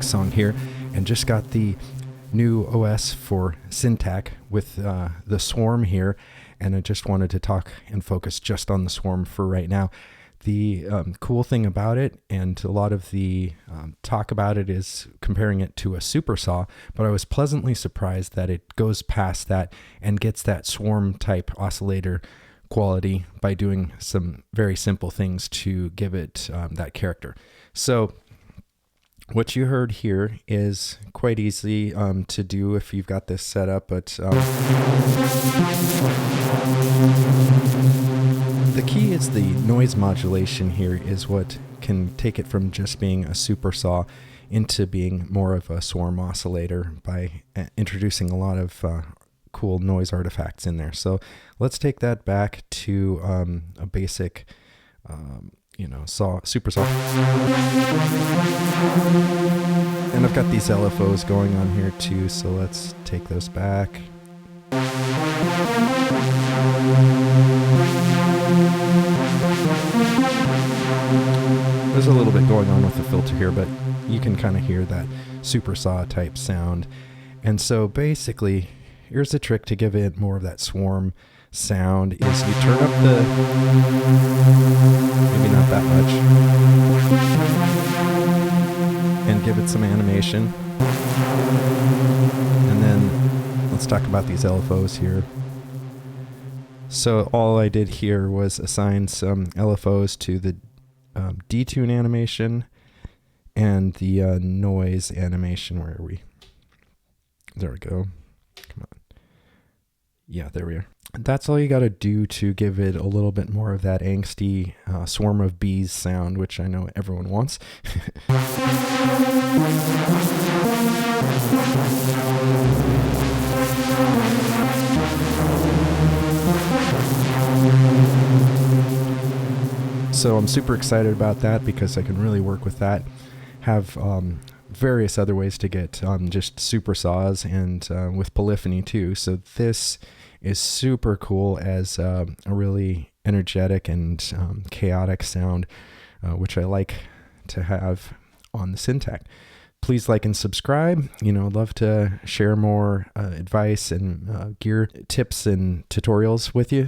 song here, and just got the new OS for Syntakt with the Swarm here, and I just wanted to talk and focus just on the Swarm for right now. The cool thing about it, and a lot of the talk about it, is comparing it to a Supersaw, but I was pleasantly surprised that it goes past that and gets that Swarm type oscillator quality by doing some very simple things to give it that character. So what you heard here is quite easy to do if you've got this set up, but the key is the noise modulation here is what can take it from just being a Supersaw into being more of a Swarm Oscillator by introducing a lot of cool noise artifacts in there. So let's take that back to a basic, Supersaw. And I've got these LFOs going on here too, so let's take those back. There's a little bit going on with the filter here, but you can kind of hear that Supersaw type sound. And so basically, here's the trick to give it more of that Swarm sound is you turn up the, maybe not that much, and give it some animation. And then let's talk about these LFOs here. So all I did here was assign some LFOs to the detune animation and the noise animation. Where are we? There we go. Come on. Yeah, there we are. That's all you got to do to give it a little bit more of that angsty swarm of bees sound, which I know everyone wants. So I'm super excited about that because I can really work with that. Have various other ways to get just Supersaws and with polyphony too. So this is super cool as a really energetic and chaotic sound, which I like to have on the Syntakt. Please like and subscribe. I'd love to share more advice and gear tips and tutorials with you.